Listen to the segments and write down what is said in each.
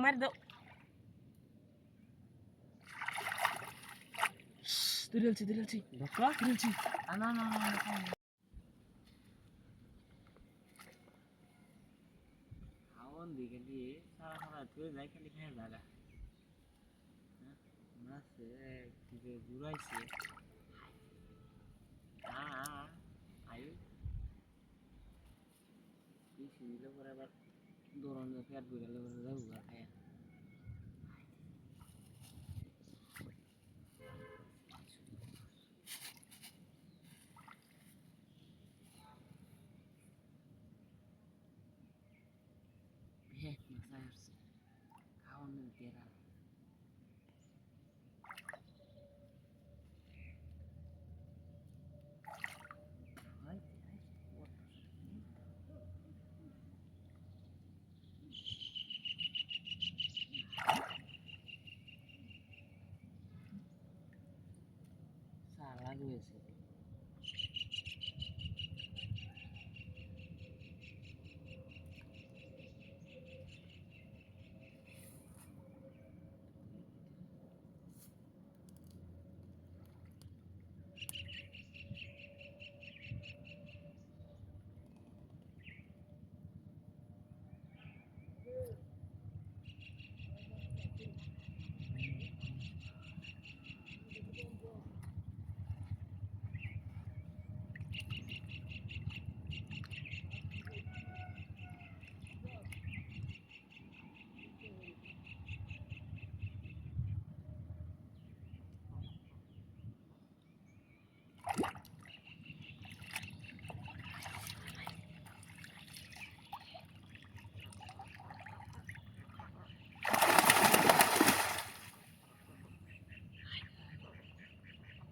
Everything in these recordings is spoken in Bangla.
মারি দাও তুলেছি দেখো তুলেছি না না না খাওয়ান দিকে দিয়ে সারা সারা তুই যাই খালি খেয়ে জায়গা মাছে দিকে ঘুরাইছে আয়ু বেশি দিলে পরে আবার দৌড়ানো পেট বুঝালে পরে যাবো খায় মাথায় আসছে খাওয়ানোর কেরা সারা রয়েছে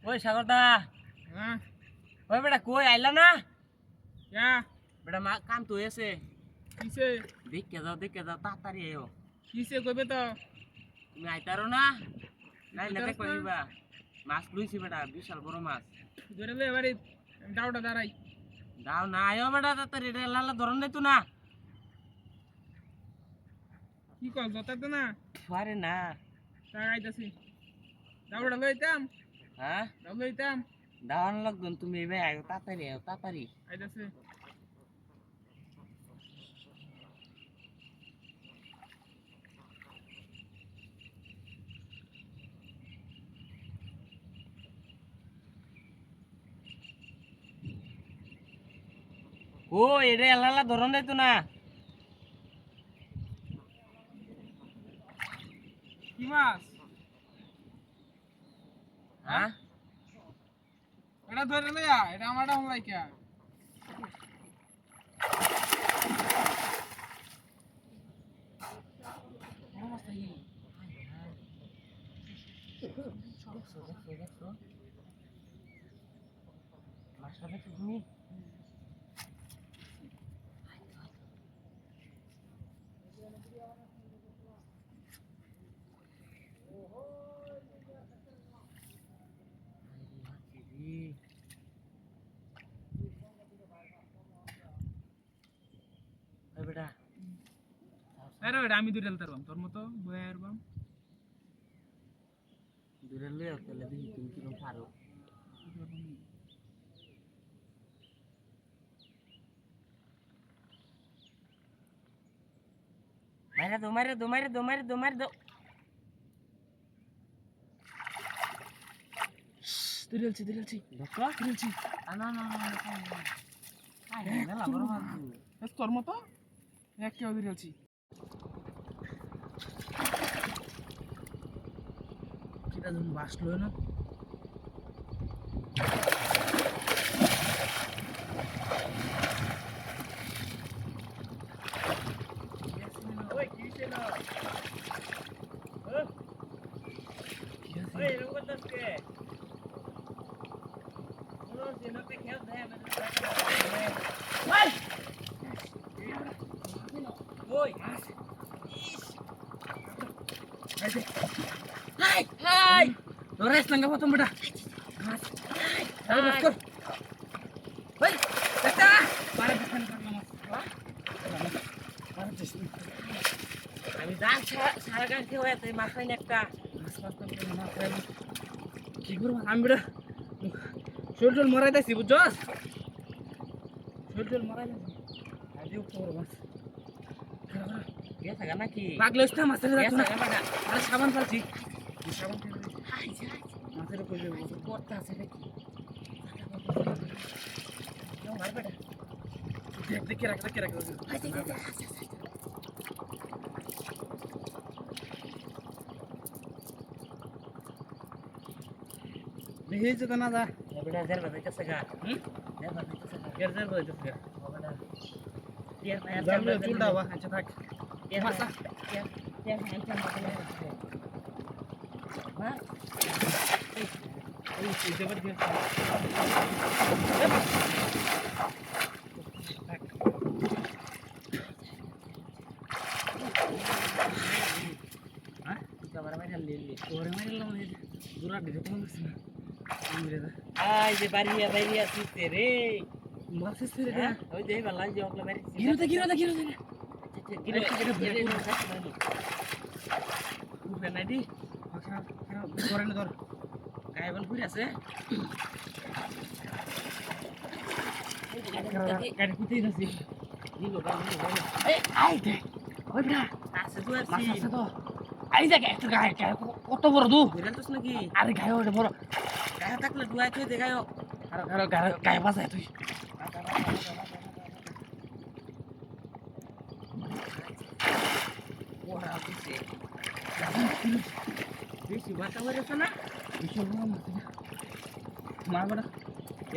ওই সাগরদা হ্যাঁ ওই বেটা কই আইলা না क्या বেটা মা কাম তো হয়েছে किसे দেখে যাও তাড়াতাড়ি আয়ো किसे কইবে তো তুমি আইতারো না নাই না কইবা মাছ লইছি বেটা বিশাল বড় মাছ ধরে লে এবারে ডাউটা দাঁড়াই দাও না আয়ো বেটা তাড়াতাড়ি রে লালা ধরন নাই তো না কি কল জতা তো না আরে না আইতাছি ডাউটা লইতাম হ্যাঁ ডাউ লইতাম দাওয়ান লাগদন তুমি ভাই আয়ো তাড়াতাড়ি আইতাছি ও এরে লালা ধরন নাই তো না কি মাছ হ্যাঁ এটা ধরে লইয়া এটা আমারটা হলাই কে মাছটা দেখছো তুমি বেটা আরে ওটা আমি দূরে লতারবাম তোর মতো বয়ে আরবাম দূরে লইয়া তাহলে দেখি তুমি কিরকম পারো মারে দো তুলেছি দেখো তুলেছি না মেলা বড় মাছ তোর মতো এক কেউ দূরেছি সেটা যখন বাসলো না Torres nangga potong beda. Mas. Ayo bosku. Woi, Tata. Para bukan karena Mas. Wah. Para just. Kami dah. সারা গান খেয়ে হয়ে তুই মাছ পাইনি একটা কি করবো আমি বেটা শোল টোল মরাই দিয়েছি বুঝছস শোল টোল মরাই দিয়েছি আজও করবো মাছ গেছে গা নাকি পাগলে হইছিস মাছের গেছে গা বেটা আরে সাবান ফালছি সাবান মাছের উপর করতে আছে নাকি মার বেটা দেখে রাখ দেখেছি তো না দা বেটা জের বাজাইতেছে গা হুম জের বাজাইতেছে গা এর জের বইতেছে বেটা টিয়া ভাই জামলে চুলটা বা আচ্ছা থাক টিয়া মাছা টিয়া ভাই আইটা মার এই দেবার দিয়ে হ্যাঁ ক্যামেরা মাইরা লিলি ওরে মারিলাম না দূরা দিতে পারছিস না আমরে দা আই যে বাড়িয়া সিস্তে রে মাসিস রে হ্যাঁ ওই যে বালা যে ওকলা মারি গিরোতে গিরে উঠবে না দি করে না ধর গায়বল ঘুরে আছে গাড়ি কুতেই যাচ্ছি দিলো গায়বল এই আই দে ওই বড়া আছে তো আর মাছ আছে তো আই জায়গা একটা গায় কত বড় দু ঘুরেলতস নাকি আরে গায় ওটা বড় গায় থাকলে দুয়াই কই দেখায়ো আরে গায় বাজায় তুই ওরা দিছে বেশি বাতা হইছে না বিশাল বড় মাছ মা বড়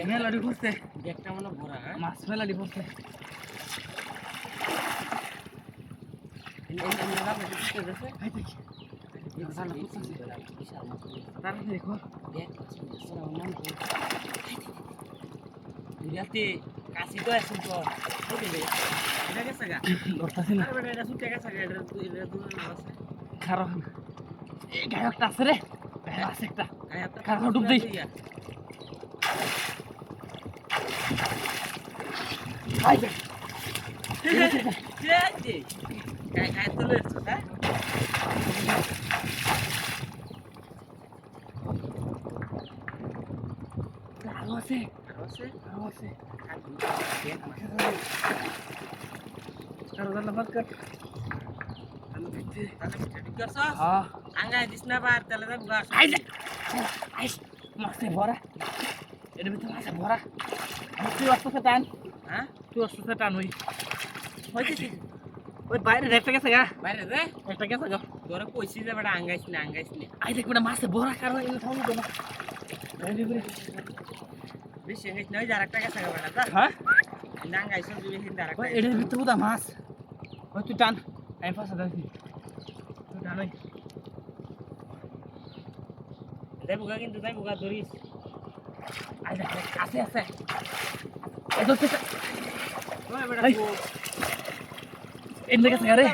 মেলাডি ঘুরছে একটা মনে ভরা হ্যাঁ মাছ মেলাডি ঘুরছে এই না বেশি দিতে দেছে আই দেখি বিশাল মাছ তাড়াতাড়ি দেখো দেখ ওরা নাম কই দুরিয়াতে কাশি তো আছে তো বুঝলি এটা গেছে গা ধরতাছি না আরে বেটা এটা সুটে গেছে গা এটা দূরে আছে খারাপ এই গায় একটা আছে রে গায় আছে একটা গায় খারাপ ডুব দেই আই দেখ গায় তো লইছো হ্যাঁ আরো আছে আছে আরো আছে দেখ কারো জানা বাদ কর আমি দেখতে তাহলে স্টাডি করছ হ্যাঁ আঙ্গাই দিস না বার তাহলে যাবো গা আই দেখ আই মাছে ভরা এর ভিতরে মাছে ভরা তুই অস্ত্র টান হ্যাঁ তুই অস্ত্র টান ওই হইছে ওই বাইরে একটা গেছে গা বাইরে দে একটা গেছে গা তোরা কইছি যে বেটা আঙ্গাইছ না আই দেখ বেটা মাছে ভরা কারণ এনে থামু তো না বেশি আঙ্গাইছ না ওই যার একটা গেছে বেটা যা হ্যাঁ না আঙ্গাইছ যদি হিন্দা ওই রাখা এর ভিতরে বুদা মাছ ওই তুই টান আমি ফাঁসা দিছি তুই টান ওই যাইবো গা কিন্তু যাইবো গা ধরিস আই দেখ আছে আছে এই তো ওই বেটা এই। এনে গেছে গা রে